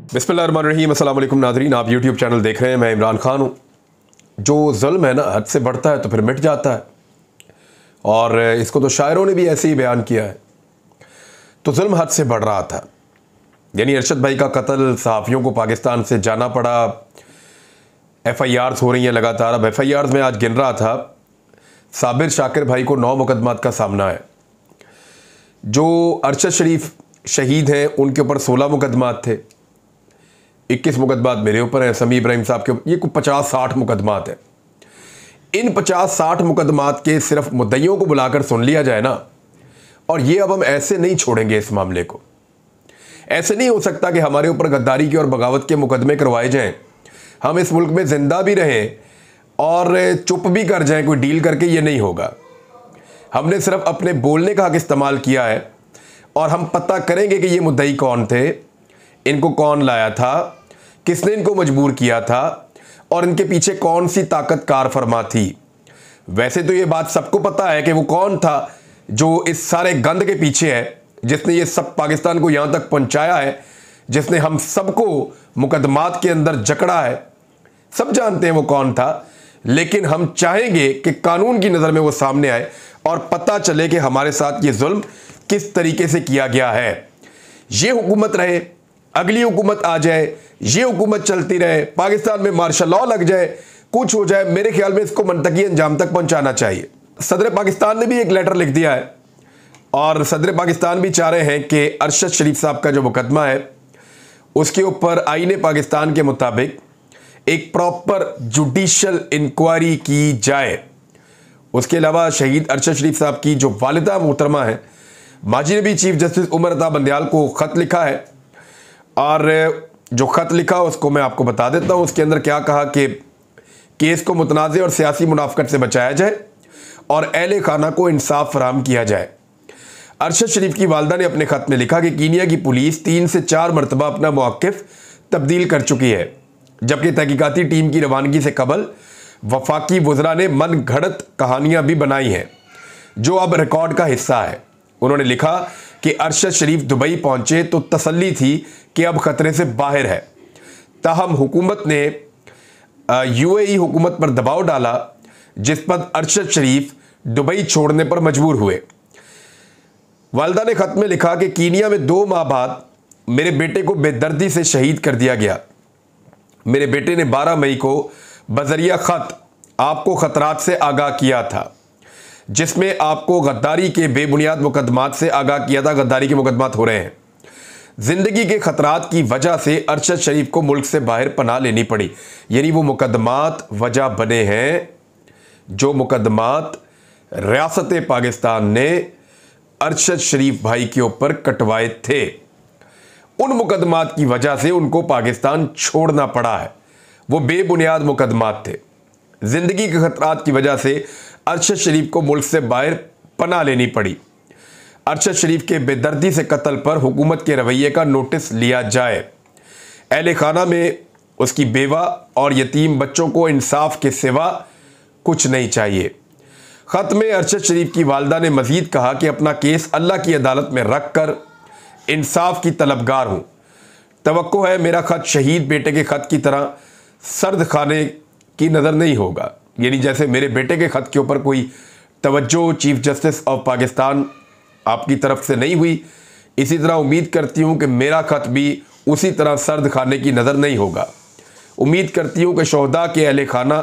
बिस्मिल्लाहिर्रहमानिर्रहीम, अस्सलाम वालेकुम नाज़रीन। आप यूट्यूब चैनल देख रहे हैं, मैं इमरान खान हूँ। जो ज़ुल्म है ना, हद से बढ़ता है तो फिर मिट जाता है, और इसको तो शायरों ने भी ऐसे ही बयान किया है। तो ज़ुल्म हद से बढ़ रहा था, यानी अरशद भाई का कत्ल, सहाफ़ियों को पाकिस्तान से जाना पड़ा, FIRs हो रही हैं लगातार। अब FIRs में आज गिन रहा था, साबिर शाकिर भाई को 9 मुकदमात का सामना है। जो अरशद शरीफ शहीद हैं उनके ऊपर 16 मुकदमात थे, 21 मुकदमात मेरे ऊपर हैं, समी इब्राहिम साहब के ऊपर। ये कुछ 50-60 मुकदमात हैं। इन 50-60 मुकदमात के सिर्फ मुद्दइयों को बुलाकर सुन लिया जाए ना, और ये अब हम ऐसे नहीं छोड़ेंगे इस मामले को। ऐसे नहीं हो सकता कि हमारे ऊपर गद्दारी के और बगावत के मुकदमे करवाए जाएं, हम इस मुल्क में ज़िंदा भी रहें और चुप भी कर जाएं कोई डील करके। ये नहीं होगा। हमने सिर्फ अपने बोलने का हक इस्तेमाल किया है, और हम पता करेंगे कि ये मुद्दई कौन थे, इनको कौन लाया था, किसने इनको मजबूर किया था, और इनके पीछे कौन सी ताकत कार फरमा थी। वैसे तो ये बात सबको पता है कि वो कौन था जो इस सारे गंद के पीछे है, जिसने ये सब पाकिस्तान को यहाँ तक पहुँचाया है, जिसने हम सबको मुकदमात के अंदर जकड़ा है। सब जानते हैं वो कौन था, लेकिन हम चाहेंगे कि कानून की नज़र में वो सामने आए और पता चले कि हमारे साथ ये जुल्म किस तरीके से किया गया है। ये हुकूमत रहे, अगली हुकूमत आ जाए, ये हुकूमत चलती रहे, पाकिस्तान में मार्शल लॉ लग जाए, कुछ हो जाए, मेरे ख्याल में इसको मंतकी अंजाम तक पहुंचाना चाहिए। सदर पाकिस्तान ने भी एक लेटर लिख दिया है, और सदर पाकिस्तान भी चाह रहे हैं कि अरशद शरीफ साहब का जो मुकदमा है उसके ऊपर आईने पाकिस्तान के मुताबिक एक प्रॉपर जुडिशल इंक्वायरी की जाए। उसके अलावा शहीद अरशद शरीफ साहब की जो वालिदा मोहतरमा है, माजी ने भी चीफ जस्टिस उमर अता बंदयाल को ख़त लिखा है, और जो ख़त लिखा उसको मैं आपको बता देता हूँ। उसके अंदर क्या कहा कि केस को मुतनाज़ और सियासी मुनाफकत से बचाया जाए और अहले खाना को इंसाफ फराहम किया जाए। अरशद शरीफ की वालदा ने अपने ख़त में लिखा कि कीनिया की पुलिस 3 से 4 मरतबा अपना मौक़िफ़ तब्दील कर चुकी है, जबकि तहकीकाती टीम की रवानगी से कबल वफाकी वज़रा ने मन घड़त कहानियाँ भी बनाई हैं जो अब रिकॉर्ड का हिस्सा है। उन्होंने लिखा कि अरशद शरीफ दुबई पहुंचे तो तसल्ली थी कि अब ख़तरे से बाहर है, ताहम हुकूमत ने UAE हुकूमत पर दबाव डाला, जिस पर अरशद शरीफ दुबई छोड़ने पर मजबूर हुए। वालदा ने ख़त में लिखा कि कीनिया में 2 माह बाद मेरे बेटे को बेदर्दी से शहीद कर दिया गया। मेरे बेटे ने 12 मई को बज़रिया ख़त आपको ख़तरात से आगाह किया था, जिसमें आपको गद्दारी के बेबुनियाद मुकदमात से आगाह किया था। गद्दारी के मुकदमात हो रहे हैं। ज़िंदगी के ख़तरात की वजह से अरशद शरीफ को मुल्क से बाहर पनाह लेनी पड़ी। यानी वो मुकदमात वजह बने हैं जो मुकदमात रियासत पाकिस्तान ने अरशद शरीफ भाई के ऊपर कटवाए थे। उन मुकदमात की वजह से उनको पाकिस्तान छोड़ना पड़ा है। वो बेबुनियाद मुकदमात थे। ज़िंदगी के ख़तरात की वजह से अरशद शरीफ को मुल्क से बाहर पनाह लेनी पड़ी। अरशद शरीफ के बेदर्दी से कत्ल पर हुकूमत के रवैये का नोटिस लिया जाए। अहले खाना में उसकी बेवा और यतीम बच्चों को इंसाफ के सिवा कुछ नहीं चाहिए। ख़त में अरशद शरीफ की वालदा ने मज़ीद कहा कि अपना केस अल्लाह की अदालत में रख कर इंसाफ की तलबगार हूँ। तवक्को है मेरा ख़त शहीद बेटे के ख़त की तरह सर्द खाने की नज़र नहीं होगा। यानी जैसे मेरे बेटे के ख़त के ऊपर कोई तवज्जो चीफ जस्टिस ऑफ पाकिस्तान आपकी तरफ से नहीं हुई, इसी तरह उम्मीद करती हूँ कि मेरा ख़त भी उसी तरह सर्द खाने की नज़र नहीं होगा। उम्मीद करती हूँ कि शोहदा के अहले खाना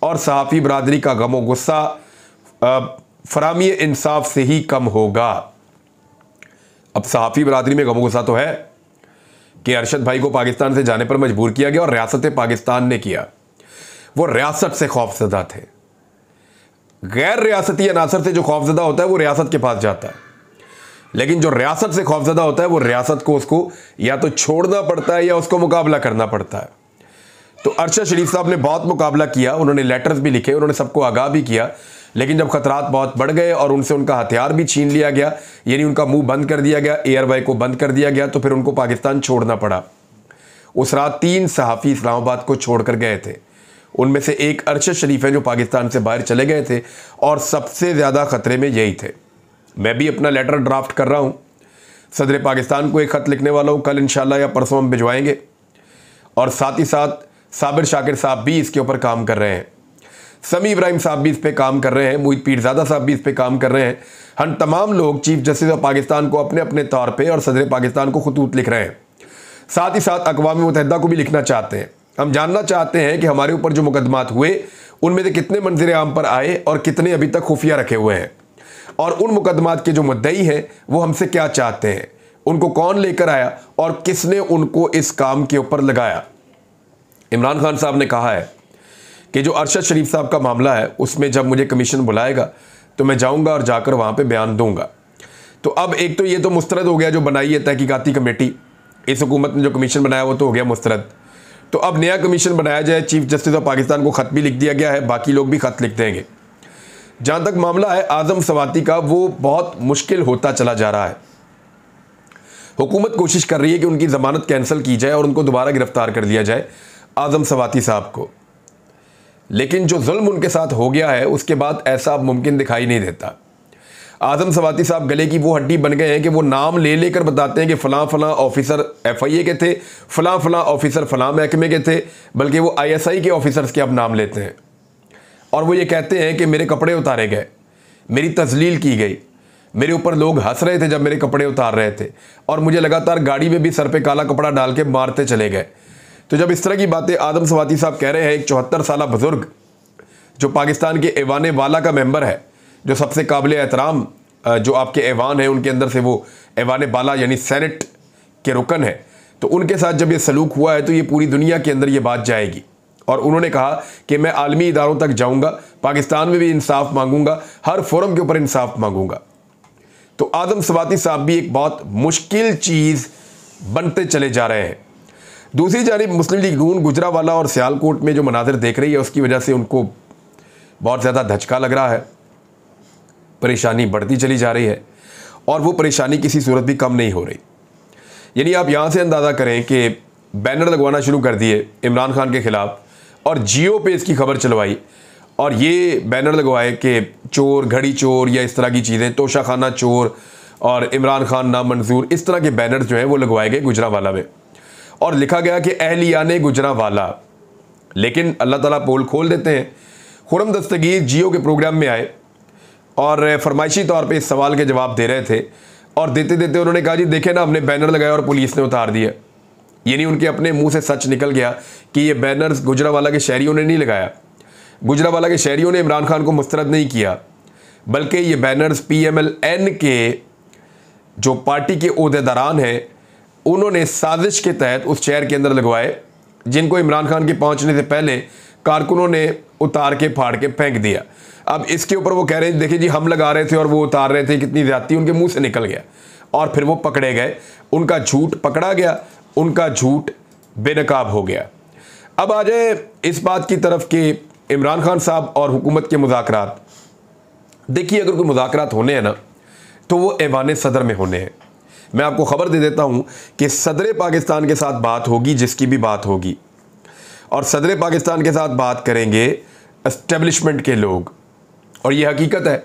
और सहाफ़ी बरादरी का गम व गुस्सा फरामी इंसाफ से ही कम होगा। अब सहाफ़ी बरादरी में गम व गुस्सा तो है कि अरशद भाई को पाकिस्तान से जाने पर मजबूर किया गया, और रियासत पाकिस्तान ने किया। वो रियासत से खौफज़दा थे। गैर रियासती अनासर से जो खौफज़दा होता है वो रियासत के पास जाता है, लेकिन जो रियासत से खौफज़दा होता है वो रियासत को उसको या तो छोड़ना पड़ता है या उसको मुकाबला करना पड़ता है। तो अरशद शरीफ साहब ने बहुत मुकाबला किया, उन्होंने लेटर्स भी लिखे, उन्होंने सबको आगाह भी किया, लेकिन जब ख़तरात बहुत बढ़ गए और उनसे उनका हथियार भी छीन लिया गया, यानी उनका मुंह बंद कर दिया गया, एयरवे को बंद कर दिया गया, तो फिर उनको पाकिस्तान छोड़ना पड़ा। उस रात 3 सहाफ़ी इस्लामाबाद को छोड़कर गए थे। उनमें से एक अरशद शरीफ है जो पाकिस्तान से बाहर चले गए थे, और सबसे ज़्यादा ख़तरे में यही थे। मैं भी अपना लेटर ड्राफ्ट कर रहा हूँ, सदर पाकिस्तान को एक ख़त लिखने वाला हूँ। कल इंशाल्लाह या परसों हम भिजवाएंगे। और साथ ही साथ साबिर शाकिर साहब भी इसके ऊपर काम कर रहे हैं, समी इब्राहिम साहब भी इस पे काम कर रहे हैं, मोहित पीरजादा साहब भी इस पे काम कर रहे हैं। हम तमाम लोग चीफ जस्टिस ऑफ पाकिस्तान को अपने अपने तौर पे और सदर पाकिस्तान को खतूत लिख रहे हैं। साथ ही साथ अक़वाम मुत्तहिदा को भी लिखना चाहते हैं। हम जानना चाहते हैं कि हमारे ऊपर जो मुकदमात हुए उनमें से कितने मंजर आम पर आए और कितने अभी तक खुफिया रखे हुए हैं, और उन मुकदमात के जो मुद्दई हैं वो हमसे क्या चाहते हैं, उनको कौन लेकर आया और किसने उनको इस काम के ऊपर लगाया। इमरान खान साहब ने कहा है कि जो अरशद शरीफ साहब का मामला है उसमें जब मुझे कमीशन बुलाएगा तो मैं जाऊंगा और जाकर वहाँ पे बयान दूंगा। तो अब एक तो ये तो मुस्तरद हो गया जो बनाई है तहकीकाती कमेटी, इस हुकूमत ने जो कमीशन बनाया वो तो हो गया मुस्तरद। तो अब नया कमीशन बनाया जाए, चीफ जस्टिस ऑफ पाकिस्तान को ख़त भी लिख दिया गया है, बाकी लोग भी ख़त लिख देंगे। जहाँ तक मामला है आज़म सवाती का, वो बहुत मुश्किल होता चला जा रहा है। हुकूमत कोशिश कर रही है कि उनकी ज़मानत कैंसिल की जाए और उनको दोबारा गिरफ्तार कर लिया जाए आज़म सवाती साहब को, लेकिन जो जुल्म उनके साथ हो गया है उसके बाद ऐसा अब मुमकिन दिखाई नहीं देता। आज़म सवाती साहब गले की वो हड्डी बन गए हैं कि वो नाम ले लेकर बताते हैं कि फ़लाँ फ़लाँ ऑफिसर FIA के थे, फ़लाँ फ़लाँ ऑफिसर फ़लाँ महकमे के थे, बल्कि वो ISI के ऑफिसर्स के अब नाम लेते हैं। और वो ये कहते हैं कि मेरे कपड़े उतारे गए, मेरी तजलील की गई, मेरे ऊपर लोग हंस रहे थे जब मेरे कपड़े उतार रहे थे, और मुझे लगातार गाड़ी में भी सर पे काला कपड़ा डाल के मारते चले गए। तो जब इस तरह की बातें आज़म सवाती साहब कह रहे हैं, एक 74 साल बुज़ुर्ग जो पाकिस्तान के ऐवान वाला का मेंबर है, जो सबसे काबिल एहतराम जो आपके ऐवान है उनके अंदर से वो ऐवान बाला यानी सेनेट के रुकन है, तो उनके साथ जब ये सलूक हुआ है तो ये पूरी दुनिया के अंदर ये बात जाएगी। और उन्होंने कहा कि मैं आलमी इदारों तक जाऊंगा, पाकिस्तान में भी इंसाफ मांगूंगा, हर फोरम के ऊपर इंसाफ मांगूंगा। तो आज़म सवाती साहब भी एक बहुत मुश्किल चीज़ बनते चले जा रहे हैं। दूसरी जानिब मुस्लिम लीग नून गुजरावाला और सियालकोट में जो मनाजिर देख रही है उसकी वजह से उनको बहुत ज़्यादा धचका लग रहा है, परेशानी बढ़ती चली जा रही है, और वो परेशानी किसी सूरत भी कम नहीं हो रही। यानी आप यहाँ से अंदाज़ा करें कि बैनर लगवाना शुरू कर दिए इमरान खान के ख़िलाफ़, और जियो पे इसकी खबर चलवाई, और ये बैनर लगवाए कि चोर, घड़ी चोर या इस तरह की चीज़ें, तोशाखाना चोर और इमरान खान नामंजूर, इस तरह के बैनर जो हैं वो लगवाए गए गुजरावाला में, और लिखा गया कि अहलियाने गुजरावाला। लेकिन अल्लाह ताला पोल खोल देते हैं। खुरम दस्तगीर जियो के प्रोग्राम में आए और फरमाइशी तौर पे इस सवाल के जवाब दे रहे थे, और देते देते उन्होंने कहा जी देखें ना, हमने बैनर लगाया और पुलिस ने उतार दिया। यानी उनके अपने मुंह से सच निकल गया कि ये बैनर्स गुजरावाला के शहरियों ने नहीं लगाया, गुजरावाला के शहरियों ने इमरान खान को मुस्तरद नहीं किया, बल्कि ये बैनर्स PMLN के जो पार्टी के ओहदेदारान हैं उन्होंने साजिश के तहत उस शहर के अंदर लगवाए, जिनको इमरान खान के पहुंचने से पहले कारकुनों ने उतार के फाड़ के फेंक दिया। अब इसके ऊपर वो कह रहे हैं देखिए जी हम लगा रहे थे और वो उतार रहे थे, कितनी ज़्यादती उनके मुंह से निकल गया, और फिर वो पकड़े गए, उनका झूठ पकड़ा गया, उनका झूठ बेनकाब हो गया। अब आ जाए इस बात की तरफ कि इमरान खान साहब और हुकूमत के मुज़ाकरात। देखिए अगर कोई मुज़ाकरात होने हैं ना तो वो ऐवान सदर में होने हैं। मैं आपको ख़बर दे देता हूँ कि सदर पाकिस्तान के साथ बात होगी, जिसकी भी बात होगी, और सदर पाकिस्तान के साथ बात करेंगे एस्टेब्लिशमेंट के लोग, और ये हकीकत है।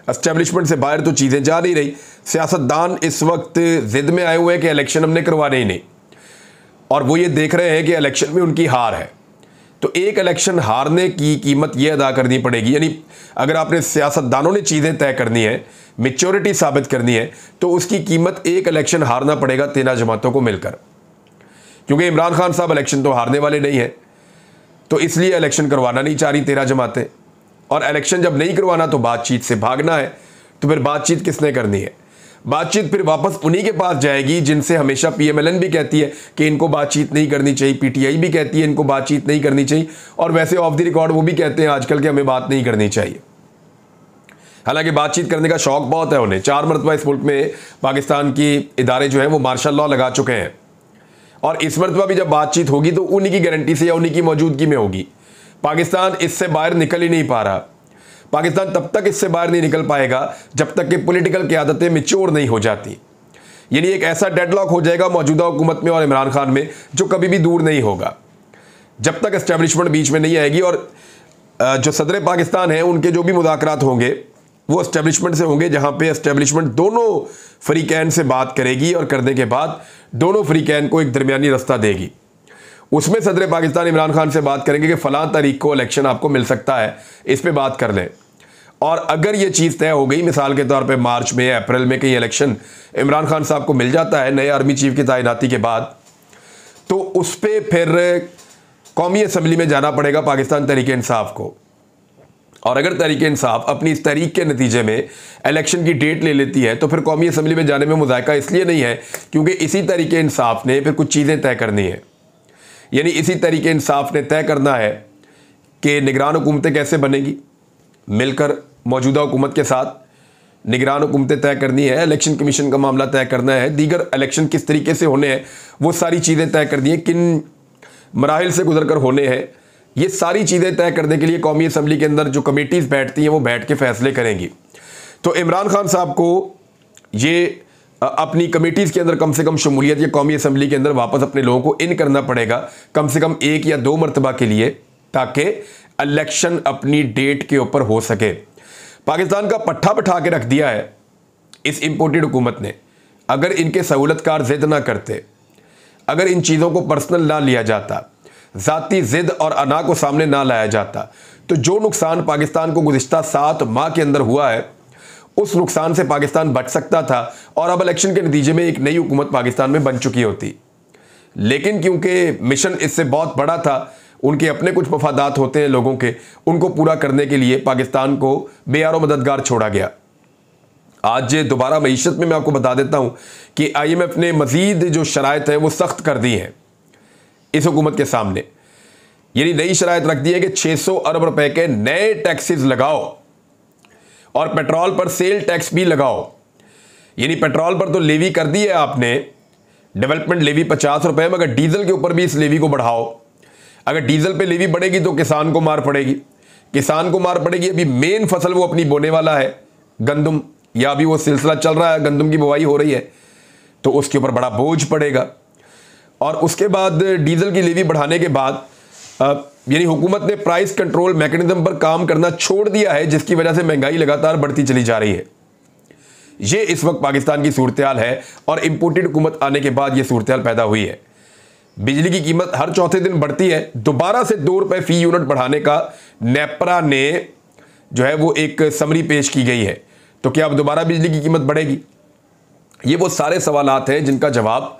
एस्टेब्लिशमेंट से बाहर तो चीज़ें जा नहीं रही। सियासतदान इस वक्त ज़िद में आए हुए हैं कि इलेक्शन हमने करवाने ही नहीं, और वो ये देख रहे हैं कि इलेक्शन में उनकी हार है, तो एक इलेक्शन हारने की कीमत ये अदा करनी पड़ेगी। यानी अगर आपने सियासतदानों ने चीज़ें तय करनी है, मेच्योरिटी साबित करनी है, तो उसकी कीमत एक इलेक्शन हारना पड़ेगा 13 जमातों को मिलकर, क्योंकि इमरान खान साहब इलेक्शन तो हारने वाले नहीं हैं, तो इसलिए इलेक्शन करवाना नहीं चाह रही 13 जमातें। और इलेक्शन जब नहीं करवाना तो बातचीत से भागना है, तो फिर बातचीत किसने करनी है? बातचीत फिर वापस उन्हीं के पास जाएगी जिनसे हमेशा PMLN भी कहती है कि इनको बातचीत नहीं करनी चाहिए, PTI भी कहती है इनको बातचीत नहीं करनी चाहिए, और वैसे ऑफ द रिकॉर्ड वो भी कहते हैं आजकल कि हमें बात नहीं करनी चाहिए। हालांकि बातचीत करने का शौक बहुत है उन्हें। 4 मरतबा इस मुल्क में पाकिस्तान की इदारे जो हैं वो मार्शल लॉ लगा चुके हैं, और इस मरतबा भी जब बातचीत होगी तो उन्हीं की गारंटी से या उन्हीं की मौजूदगी में होगी। पाकिस्तान इससे बाहर निकल ही नहीं पा रहा। पाकिस्तान तब तक इससे बाहर नहीं निकल पाएगा जब तक कि पॉलिटिकल क़यादतें मैच्योर नहीं हो जाती। यानी एक ऐसा डेडलॉक हो जाएगा मौजूदा हुकूमत में और इमरान खान में जो कभी भी दूर नहीं होगा, जब तक एस्टेब्लिशमेंट बीच में नहीं आएगी। और जो सदर पाकिस्तान है उनके जो भी मुज़ाकरात होंगे वो एस्टेब्लिशमेंट से होंगे, जहाँ पे एस्टेब्लिशमेंट दोनों फ़रीक़ैन से बात करेगी और करने के बाद दोनों फ़रीक़ैन को एक दरमियानी रास्ता देगी। उसमें सदर पाकिस्तान इमरान खान से बात करेंगे कि फ़लाँ तारीख को इलेक्शन आपको मिल सकता है, इस पर बात कर लें। और अगर ये चीज़ तय हो गई, मिसाल के तौर पे मार्च में या अप्रैल में कहीं इलेक्शन इमरान खान साहब को मिल जाता है नए आर्मी चीफ की तैनाती के बाद, तो उस पर फिर कौमी असम्बली में जाना पड़ेगा पाकिस्तान तहरीक इंसाफ को। और अगर तहरीक इंसाफ अपनी इस तहरीक के नतीजे में इलेक्शन की डेट ले लेती है, तो फिर कौमी असम्बली में जाने में मुज़ायका इसलिए नहीं है क्योंकि इसी तहरीक इंसाफ ने फिर कुछ चीज़ें तय करनी है। यानी इसी तहरीक इंसाफ ने तय करना है कि निगरान हुकूमतें कैसे बनेगी, मिलकर मौजूदा हुकूमत के साथ निगरान हुकूमतें तय करनी है, इलेक्शन कमीशन का मामला तय करना है, दीगर इलेक्शन किस तरीके से होने हैं वो सारी चीज़ें तय करनी है, किन मराहिल से गुजर कर होने हैं, ये सारी चीज़ें तय करने के लिए कौमी असम्बली के अंदर जो कमेटीज़ बैठती हैं वो बैठ के फैसले करेंगी। तो इमरान खान साहब को ये अपनी कमेटीज़ के अंदर कम से कम शमूलियत या कौमी असम्बली के अंदर वापस अपने लोगों को इन करना पड़ेगा, कम से कम 1 या 2 मरतबा के लिए, ताकि इलेक्शन अपनी डेट के ऊपर हो सके। पाकिस्तान का पट्ठा बिठा के रख दिया है इस इम्पोर्टेड हुकूमत ने। अगर इनके सहूलतकार जिद ना करते, अगर इन चीज़ों को पर्सनल ना लिया जाता, ज़ाती जिद और अना को सामने ना लाया जाता, तो जो नुकसान पाकिस्तान को गुज़िश्ता 7 माह के अंदर हुआ है उस नुकसान से पाकिस्तान बच सकता था और अब इलेक्शन के नतीजे में एक नई हुकूमत पाकिस्तान में बन चुकी होती। लेकिन क्योंकि मिशन इससे बहुत बड़ा था, उनके अपने कुछ मफादात होते हैं लोगों के, उनको पूरा करने के लिए पाकिस्तान को बेयारो मददगार छोड़ा गया। आज दोबारा मईशत में मैं आपको बता देता हूं कि IMF ने मजीद जो शराइत है वो सख्त कर दी हैं इस हुकूमत के सामने। यानी नई शराइत रख दी है कि 600 अरब रुपए के नए टैक्सेस लगाओ और पेट्रोल पर सेल टैक्स भी लगाओ। यानी पेट्रोल पर तो लेवी कर दी है आपने, डेवलपमेंट लेवी 50 रुपए, मगर डीजल के ऊपर भी इस लेवी को बढ़ाओ। अगर डीजल पे लेवी बढ़ेगी तो किसान को मार पड़ेगी, किसान को मार पड़ेगी। अभी मेन फसल वो अपनी बोने वाला है गंदम, या अभी वो सिलसिला चल रहा है, गंदम की बुवाई हो रही है, तो उसके ऊपर बड़ा बोझ पड़ेगा। और उसके बाद डीजल की लेवी बढ़ाने के बाद यानी हुकूमत ने प्राइस कंट्रोल मैकेनिज्म पर काम करना छोड़ दिया है, जिसकी वजह से महंगाई लगातार बढ़ती चली जा रही है। ये इस वक्त पाकिस्तान की सूरत हाल है और इम्पोर्टेड हुकूमत आने के बाद ये सूरत हाल पैदा हुई है। बिजली की कीमत हर चौथे दिन बढ़ती है। दोबारा से 2 रुपए फी यूनिट बढ़ाने का नेपरा ने जो है वो एक समरी पेश की गई है। तो क्या अब दोबारा बिजली की कीमत बढ़ेगी? ये वो सारे सवालात हैं जिनका जवाब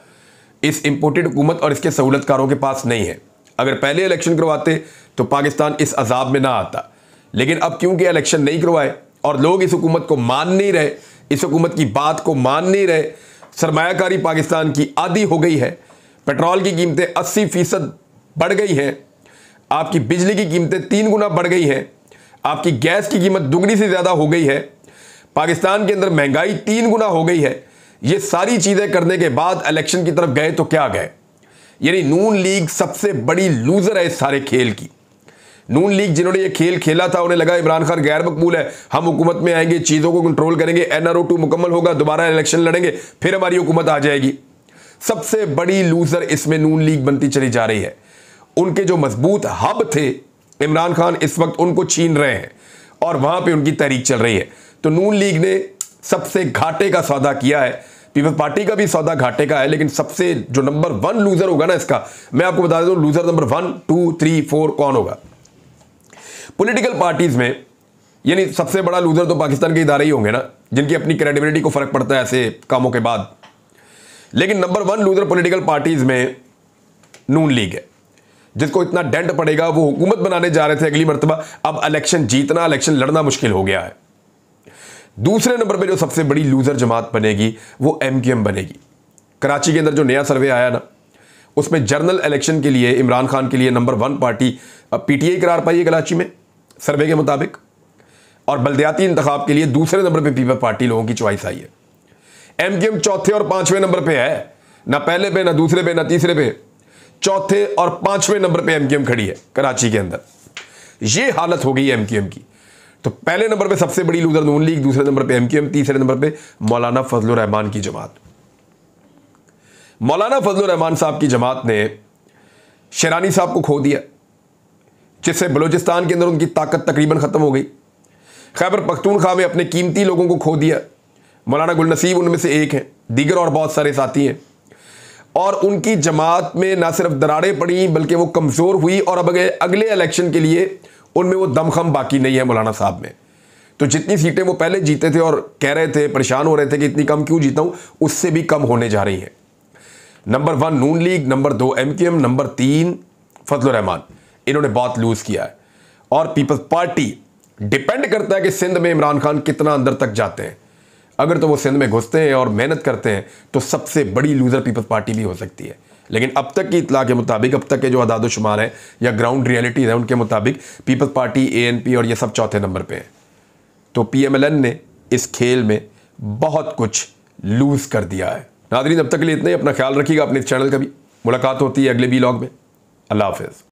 इस इम्पोर्टेड हुकूमत और इसके सहूलतकारों के पास नहीं है। अगर पहले इलेक्शन करवाते तो पाकिस्तान इस अजाब में ना आता, लेकिन अब क्योंकि इलेक्शन नहीं करवाए और लोग इस हुकूमत को मान नहीं रहे, इस हुकूमत की बात को मान नहीं रहे, सरमायाकारी पाकिस्तान की आदी हो गई है। पेट्रोल की कीमतें 80% बढ़ गई हैं, आपकी बिजली की कीमतें 3 गुना बढ़ गई हैं, आपकी गैस की कीमत दुगनी से ज़्यादा हो गई है, पाकिस्तान के अंदर महंगाई 3 गुना हो गई है। ये सारी चीज़ें करने के बाद इलेक्शन की तरफ गए तो क्या गए? यानी नून लीग सबसे बड़ी लूजर है इस सारे खेल की। नून लीग जिन्होंने ये खेल खेला था, उन्हें लगा इमरान खान गैर मकबूल है, हम हुकूमत में आएंगे, चीज़ों को कंट्रोल करेंगे, NRO 2 मुकम्मल होगा, दोबारा इलेक्शन लड़ेंगे, फिर हमारी हुकूमत आ जाएगी। सबसे बड़ी लूजर इसमें नून लीग बनती चली जा रही है। उनके जो मजबूत हब थे इमरान खान इस वक्त उनको छीन रहे हैं और वहां पे उनकी तहरीक चल रही है। तो नून लीग ने सबसे घाटे का सौदा किया है। पीपल्स पार्टी का भी सौदा घाटे का है, लेकिन सबसे जो नंबर 1 लूजर होगा ना इसका, मैं आपको बता दूं लूजर नंबर 1, 2, 3, 4 कौन होगा पॉलिटिकल पार्टीज में। यानी सबसे बड़ा लूजर तो पाकिस्तान के इदारे ही होंगे ना, जिनकी अपनी क्रेडिबिलिटी को फर्क पड़ता है ऐसे कामों के बाद। लेकिन नंबर 1 लूजर पॉलिटिकल पार्टीज में नून लीग है, जिसको इतना डेंट पड़ेगा। वो हुकूमत बनाने जा रहे थे अगली मरतबा, अब इलेक्शन जीतना, इलेक्शन लड़ना मुश्किल हो गया है। दूसरे नंबर पे जो सबसे बड़ी लूजर जमात बनेगी वो MQM बनेगी। कराची के अंदर जो नया सर्वे आया ना, उसमें जनरल इलेक्शन के लिए इमरान खान के लिए नंबर 1 पार्टी PTI करार पाई है कराची में सर्वे के मुताबिक, और बल्दियाती इंतखाब के लिए दूसरे नंबर पे पीपल्स पार्टी लोगों की चॉइस आई है। MQM चौथे और 5वें नंबर पे है, ना पहले पे, ना दूसरे पे, ना तीसरे पे, चौथे और 5वें नंबर पे MQM खड़ी है कराची के अंदर। ये हालत हो गई है MQM की। तो पहले नंबर पे सबसे बड़ी लूजर नून लीग, दूसरे नंबर पे MQM, तीसरे नंबर पे मौलाना फजलुर रहमान की जमात। मौलाना फजलुर रहमान साहब की जमात ने शेरानी साहब को खो दिया, जिससे बलूचिस्तान के अंदर उनकी ताकत तकरीबन खत्म हो गई। खैबर पख्तूनख्वा में अपने कीमती लोगों को खो दिया। मौलाना गुल नसीब उनमें से एक हैं, दीगर और बहुत सारे साथी हैं। और उनकी जमात में ना सिर्फ दरारें पड़ी बल्कि वो कमज़ोर हुई और अब अगले इलेक्शन के लिए उनमें वो दमखम बाकी नहीं है मौलाना साहब में। तो जितनी सीटें वो पहले जीते थे और कह रहे थे, परेशान हो रहे थे कि इतनी कम क्यों जीता हूं, उससे भी कम होने जा रही है। Number 1 Noon League, number 2 MQM, number 3 Fazlur Rahman, इन्होंने बहुत लूज किया है। और पीपल्स पार्टी डिपेंड करता है कि सिंध में इमरान खान कितना अंदर तक जाते हैं। अगर तो वो सिंध में घुसते हैं और मेहनत करते हैं तो सबसे बड़ी लूजर पीपल्स पार्टी भी हो सकती है। लेकिन अब तक की इतला के मुताबिक, अब तक के जो अदाद शुमार है या ग्राउंड रियलिटीज है, उनके मुताबिक पीपल्स पार्टी, ANP और ये सब चौथे नंबर पे है। तो PMLN ने इस खेल में बहुत कुछ लूज कर दिया है। नाज़रीन, अब तक के लिए इतना ही। अपना ख्याल रखिएगा, अपने इस चैनल का भी। मुलाकात होती है अगले व्लॉग में। अल्लाह हाफिज़।